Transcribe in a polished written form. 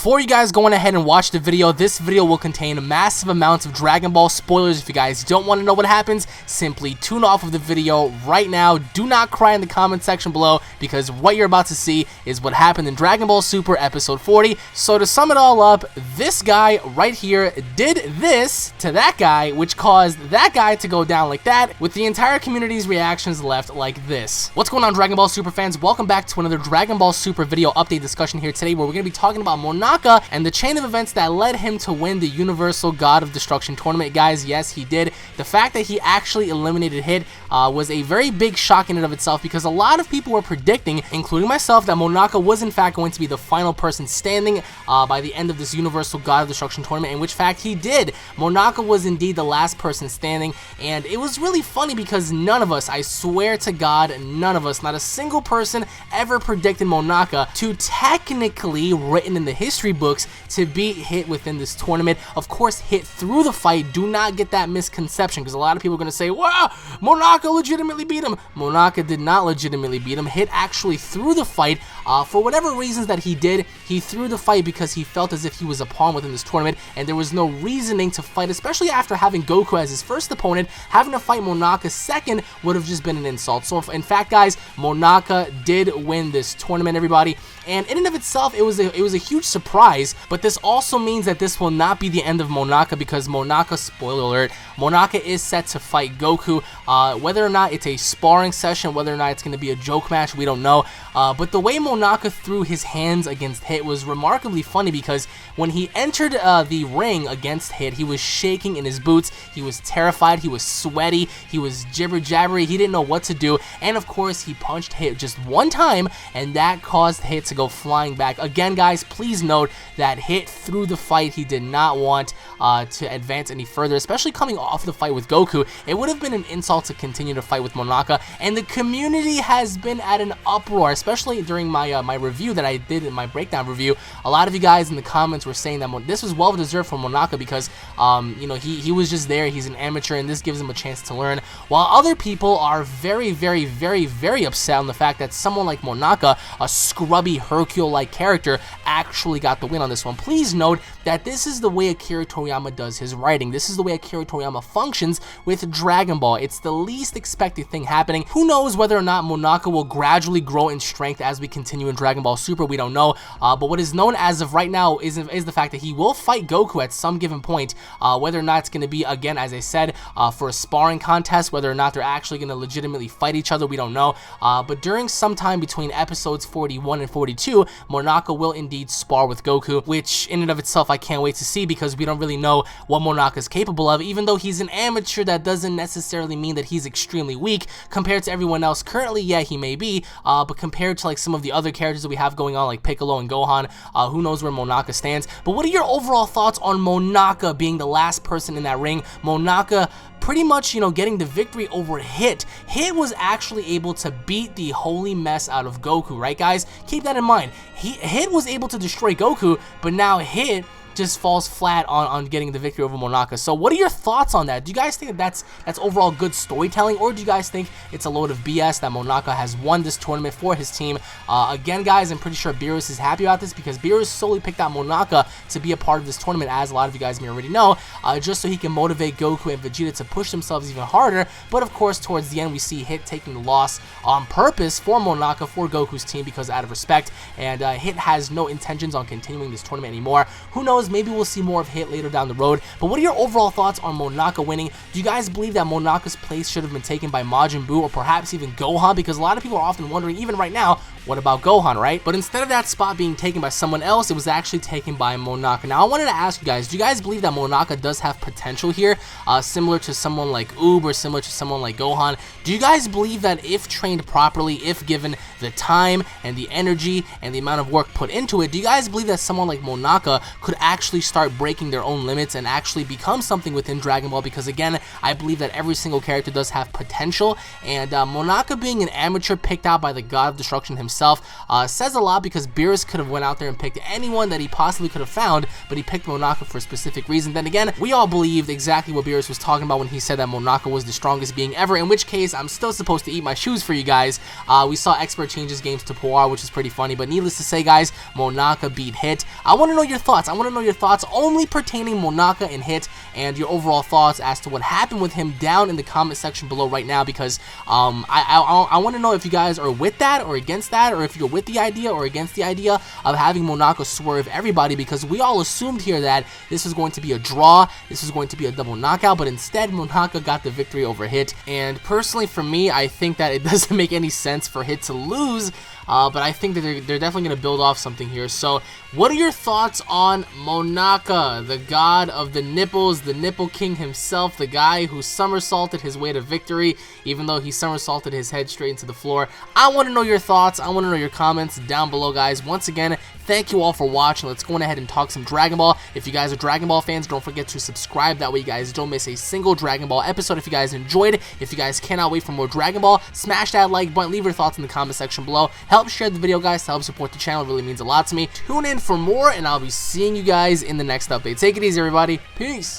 Before you guys go on ahead and watch the video, this video will contain massive amounts of Dragon Ball spoilers. If you guys don't want to know what happens, simply tune off of the video right now. Do not cry in the comment section below, because what you're about to see is what happened in Dragon Ball Super episode 40. So to sum it all up, this guy right here did this to that guy, which caused that guy to go down like that, with the entire community's reactions left like this. What's going on, Dragon Ball Super fans? Welcome back to another Dragon Ball Super video update discussion here today, where we're going to be talking about Monaka and the chain of events that led him to win the Universal God of Destruction tournament. Guys, yes, he did. The fact that he actually eliminated Hit was a very big shock in and of itself, because a lot of people were predicting, including myself, that Monaka was in fact going to be the final person standing by the end of this Universal God of Destruction tournament, in which fact he did. Monaka was indeed the last person standing, and it was really funny because none of us, I swear to God, none of us, not a single person ever predicted Monaka to technically, written in the history books, to beat Hit within this tournament. Of course, Hit through the fight. Do not get that misconception, because a lot of people are going to say, wow, Monaka legitimately beat him. Monaka did not legitimately beat him. Hit actually threw the fight. For whatever reasons that he did, he threw the fight because he felt as if he was a pawn within this tournament, and there was no reasoning to fight, especially after having Goku as his first opponent. Having to fight Monaka second would have just been an insult. So in fact, guys, Monaka did win this tournament, everybody, and in and of itself, it was a huge surprise. But this also means that this will not be the end of Monaka, because Monaka, spoiler alert, Monaka is set to fight Goku. Whether or not it's a sparring session, whether or not it's going to be a joke match, we don't know. But the way Monaka threw his hands against Hit was remarkably funny, because when he entered the ring against Hit, he was shaking in his boots, he was terrified, he was sweaty, he was jibber-jabbery, he didn't know what to do, and of course he punched Hit just one time, and that caused Hit to go flying back. Again, guys, please note that Hit threw the fight. He did not want to advance any further, especially coming off the fight with Goku. It would have been an insult to continue to fight with Monaka, and the community has been at an uproar, especially during my my review that I did in my breakdown review. A lot of you guys in the comments were saying that this was well deserved for Monaka, because you know, he was just there, he's an amateur, and this gives him a chance to learn, while other people are very upset on the fact that someone like Monaka, a scrubby Hercule-like character, actually got the win on this one. Please note that this is the way Akira Toriyama does his writing. This is the way Akira Toriyama functions with Dragon Ball. It's the least expected thing happening. Who knows whether or not Monaka will gradually grow in strength as we continue in Dragon Ball Super? We don't know. But what is known as of right now is the fact that he will fight Goku at some given point. Whether or not it's going to be, again, as I said, for a sparring contest, whether or not they're actually going to legitimately fight each other, we don't know. But during some time between episodes 41 and 42, Monaka will indeed spar with Goku, which in and of itself I can't wait to see, because we don't really know what Monaka is capable of. Even though he's an amateur, that doesn't necessarily mean that he's extremely weak compared to everyone else. Currently, yeah, he may be, but compared to like some of the other characters that we have going on, like Piccolo and Gohan, who knows where Monaka stands. But what are your overall thoughts on Monaka being the last person in that ring? Monaka pretty much, you know, getting the victory over Hit. Hit was actually able to beat the holy mess out of Goku, right, guys? Keep that in mind. Hit was able to destroy Goku, but now Hit just falls flat on getting the victory over Monaka. So what are your thoughts on that? Do you guys think that that's overall good storytelling, or do you guys think it's a load of BS that Monaka has won this tournament for his team? Again, guys, I'm pretty sure Beerus is happy about this, because Beerus solely picked out Monaka to be a part of this tournament, as a lot of you guys may already know, just so he can motivate Goku and Vegeta to push themselves even harder. But of course, towards the end, we see Hit taking the loss on purpose for Monaka, for Goku's team, because out of respect, and Hit has no intentions on continuing this tournament anymore. Who knows? Maybe we'll see more of Hit later down the road. But what are your overall thoughts on Monaka winning? Do you guys believe that Monaka's place should have been taken by Majin Buu, or perhaps even Gohan? Because a lot of people are often wondering, even right now, what about Gohan, right? But instead of that spot being taken by someone else, it was actually taken by Monaka. Now, I wanted to ask you guys, do you guys believe that Monaka does have potential here, similar to someone like Oob, or similar to someone like Gohan? Do you guys believe that if trained properly, if given the time and the energy and the amount of work put into it, do you guys believe that someone like Monaka could actually start breaking their own limits and actually become something within Dragon Ball? Because again, I believe that every single character does have potential, and Monaka being an amateur picked out by the God of Destruction himself, himself. Says a lot because Beerus could have went out there and picked anyone that he possibly could have found, but he picked Monaka for a specific reason. Then again, we all believed exactly what Beerus was talking about when he said that Monaka was the strongest being ever, in which case I'm still supposed to eat my shoes for you guys. We saw Expert change his games to Puar, which is pretty funny, but needless to say, guys, Monaka beat Hit. I want to know your thoughts. I want to know your thoughts only pertaining Monaka and Hit, and your overall thoughts as to what happened with him down in the comment section below right now, because I want to know if you guys are with that or against that, or if you're with the idea or against the idea of having Monaka swerve everybody, because we all assumed here that this was going to be a draw, this was going to be a double knockout, but instead Monaka got the victory over Hit. And personally for me, I think that it doesn't make any sense for Hit to lose, but I think that they're definitely going to build off something here. So what are your thoughts on Monaka, the god of the nipples, the nipple king himself, the guy who somersaulted his way to victory, even though he somersaulted his head straight into the floor? I want to know your thoughts. I want to know your comments down below, guys. Once again, thank you all for watching. Let's go ahead and talk some Dragon Ball. If you guys are Dragon Ball fans, don't forget to subscribe. That way you guys don't miss a single Dragon Ball episode. If you guys enjoyed, if you guys cannot wait for more Dragon Ball, smash that like button, leave your thoughts in the comment section below. Help share the video, guys, to help support the channel. It really means a lot to me. Tune in for more, and I'll be seeing you guys in the next update. Take it easy, everybody. Peace.